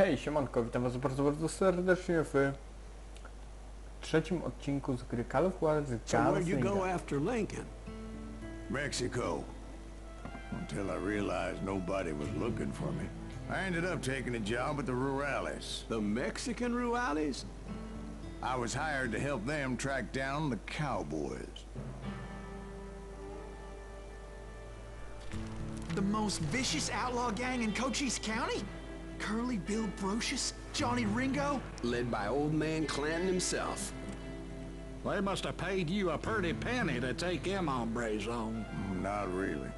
Hej, siemanko, witam was bardzo, bardzo serdecznie w trzecim odcinku z gry Juarez So where'd you go Gunslinger. after Lincoln? Mexico. Until I realized nobody was looking for me. I ended up taking a job at the Rurales. The Mexican Rurales? I was hired to help them track down the cowboys. The most vicious outlaw gang in Cochise County? Curly Bill Brocious? Johnny Ringo? Led by old man Clanton himself. They must have paid you a pretty penny to take them hombres on. Not really.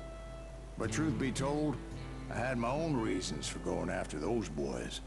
But truth be told, I had my own reasons for going after those boys.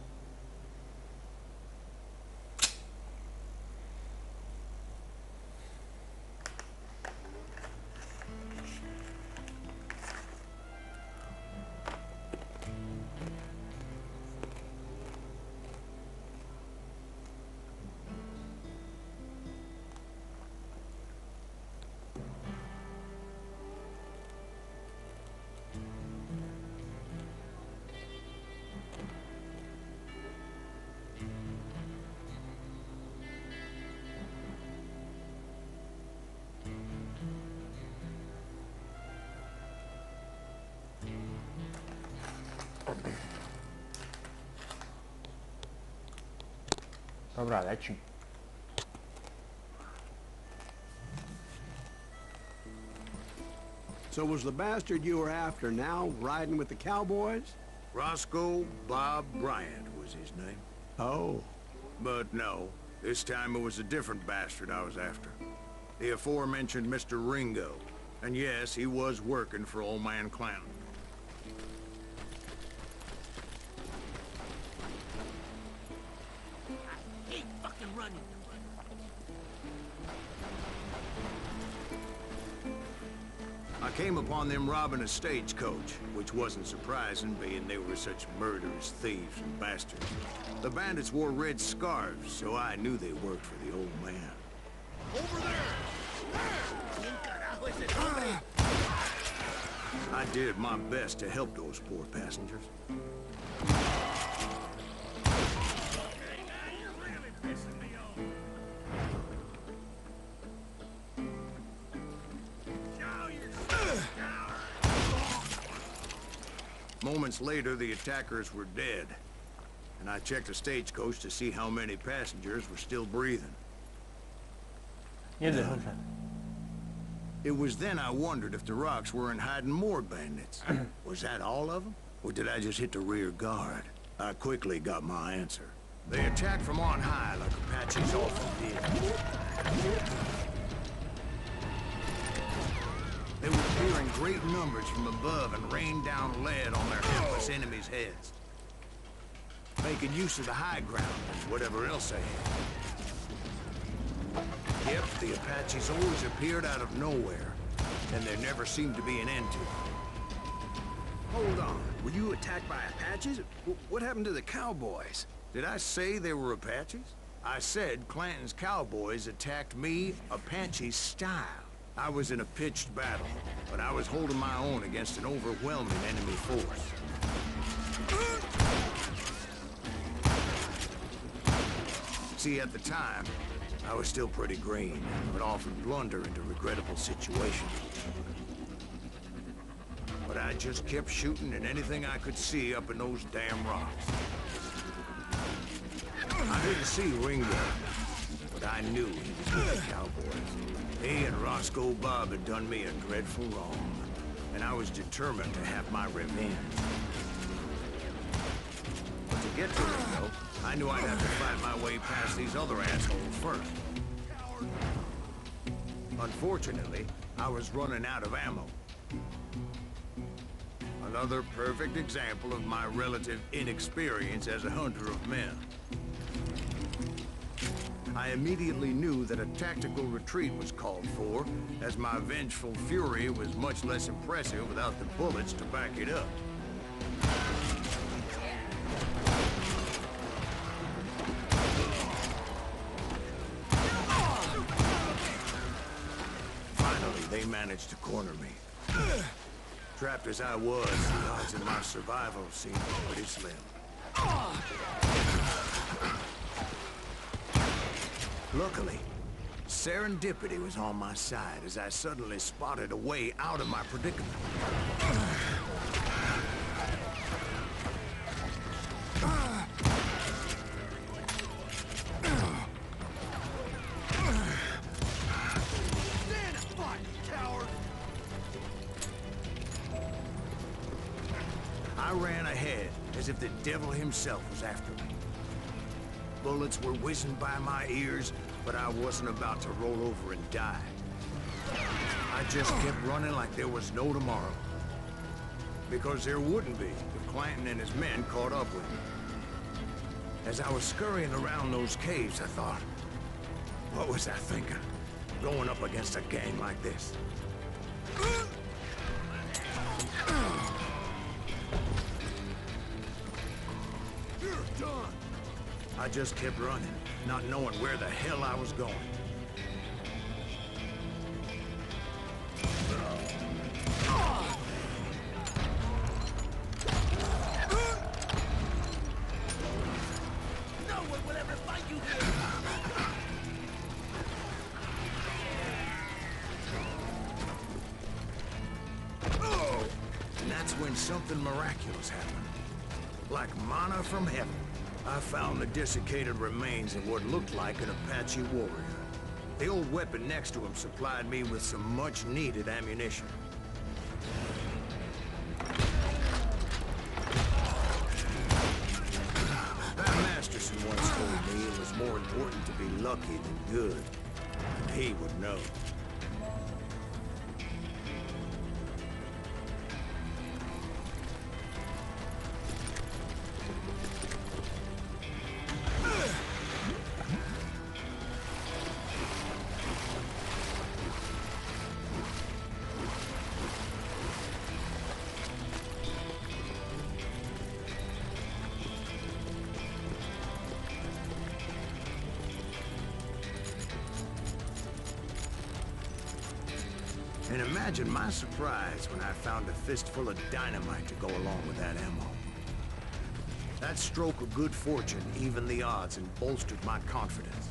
Dobra, leci. So was the bastard you were after now riding with the cowboys? Roscoe Bob Bryant was his name. Oh. But no, this time it was a different bastard I was after. The aforementioned Mr. Ringo. And yes, he was working for old man Clanton. I came upon them robbing a stagecoach, which wasn't surprising, being they were such murderous thieves and bastards. The bandits wore red scarves, so I knew they worked for the old man. Over there! I did my best to help those poor passengers. Moments later, the attackers were dead, and I checked the stagecoach to see how many passengers were still breathing. It was then I wondered if the rocks weren't hiding more bandits. Was that all of them? Or did I just hit the rear guard? I quickly got my answer. They attacked from on high like Apaches often did. They would appear in great numbers from above and rain down lead on their helpless enemies' heads, making use of the high ground and whatever else they had. Yep, the Apaches always appeared out of nowhere, and there never seemed to be an end to it. Hold on. Were you attacked by Apaches? What happened to the cowboys? Did I say they were Apaches? I said Clanton's cowboys attacked me Apache style. I was in a pitched battle, but I was holding my own against an overwhelming enemy force. See, at the time, I was still pretty green, and would often blunder into regrettable situations. But I just kept shooting at anything I could see up in those damn rocks. I didn't see Ringo, but I knew he was with the cowboys. He and Roscoe Bob had done me a dreadful wrong, and I was determined to have my revenge. But to get to Ringo, I knew I'd have to fight my way past these other assholes first. Unfortunately, I was running out of ammo. Another perfect example of my relative inexperience as a hunter of men. I immediately knew that a tactical retreat was called for, as my vengeful fury was much less impressive without the bullets to back it up. Finally, they managed to corner me. Trapped as I was, the odds of my survival seemed pretty slim. Luckily, serendipity was on my side as I suddenly spotted a way out of my predicament. I ran ahead as if the devil himself was after me. Bullets were whizzing by my ears, but I wasn't about to roll over and die. I just kept running like there was no tomorrow. Because there wouldn't be if Clanton and his men caught up with me. As I was scurrying around those caves, I thought, what was I thinking? Going up against a gang like this? You're done! I just kept running, not knowing where the hell I was going. No one will ever find you here! And that's when something miraculous happened. Like manna from heaven. I found the desiccated remains of what looked like an Apache warrior. The old weapon next to him supplied me with some much-needed ammunition. Masterson once told me it was more important to be lucky than good. He would know. And imagine my surprise when I found a fistful of dynamite to go along with that ammo. That stroke of good fortune evened the odds and bolstered my confidence.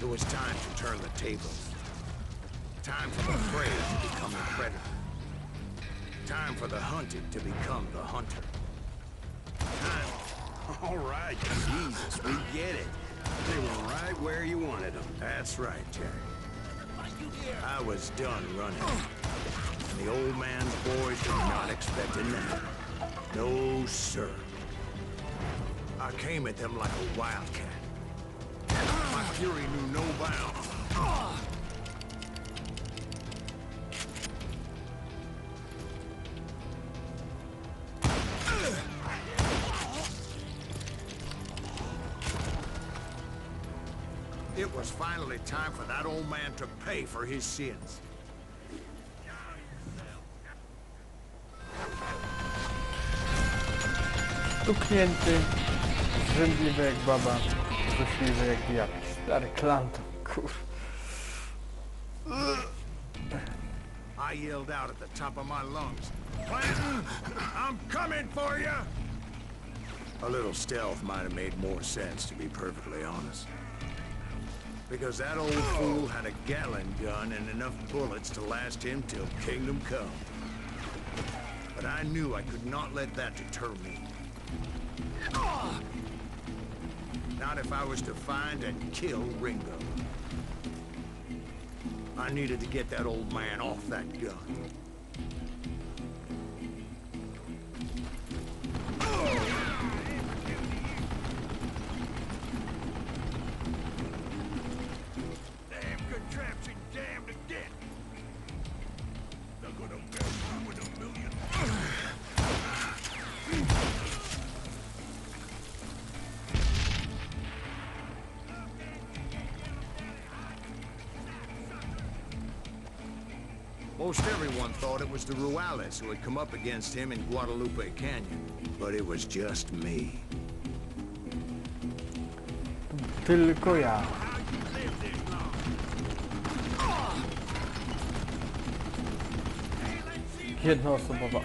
It was time to turn the tables. Time for the prey to become the predator. Time for the hunted to become the hunter. Time. All right, Jesus, we get it. They were right where you wanted them. That's right, Jack. I was done running. And the old man's boys were not expecting that. No, sir. I came at them like a wildcat. My fury knew no bounds. It was finally time for that old man to pay for his sins. Stuknięty, zrzędliwy jak baba, złośliwy jak jakiś stary klanton, kur... I yelled out at the top of my lungs, Clanton, I'm coming for you! A little stealth might have made more sense, to be perfectly honest. Because that old fool had a Gatling gun and enough bullets to last him till kingdom come. But I knew I could not let that deter me. Not if I was to find and kill Ringo. I needed to get that old man off that gun. Most everyone thought it was the Ruales who had come up against him in Guadalupe Canyon, but it was just me. Tylko ja. Jednoosobowa.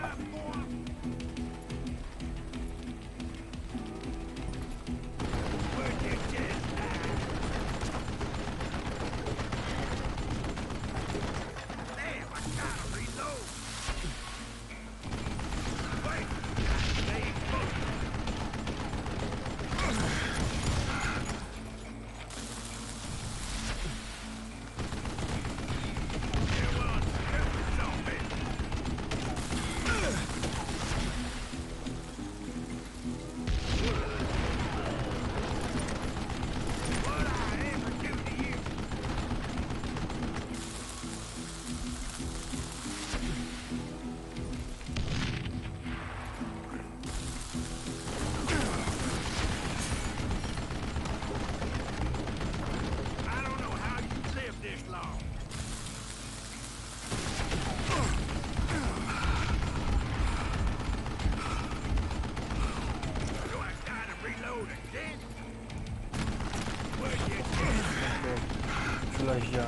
kolesia.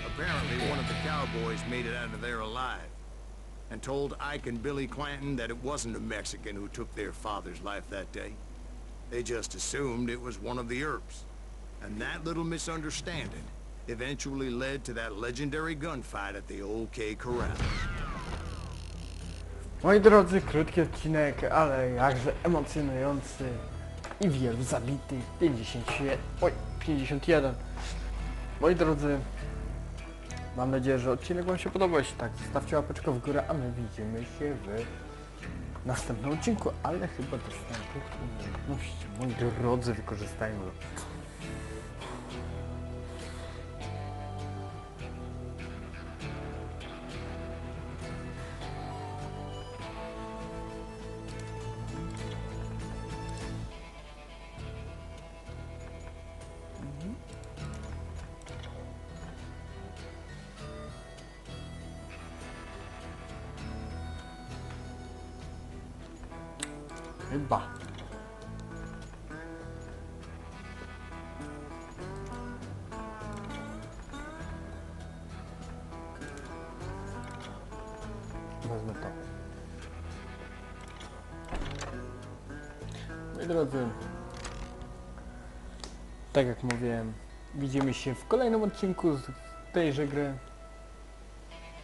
Apparently, one of the cowboys made it out of there alive and told Ike and Billy Clanton that it wasn't a Mexican who took their father's life that day. They just assumed it was one of the Earps. And that little misunderstanding eventually led to that legendary gunfight at the OK Corral. Moi drodzy, krótki odcinek, ale jakże emocjonujący i wielu zabitych. 51. Moi drodzy, mam nadzieję, że odcinek wam się podobał. Jeśli tak, zostawcie łapeczkę w górę, a my widzimy się w następnym odcinku, ale chyba dostanę punkt umiejętności. Moi drodzy, wykorzystajmy go. Chyba. Wezmę to. Moi drodzy, tak jak mówiłem, widzimy się w kolejnym odcinku z tejże gry.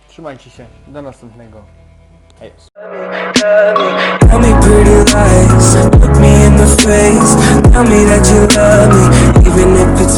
Trzymajcie się, do następnego. Hej. Tell me pretty lies, look me in the face. Tell me that you love me, even if it's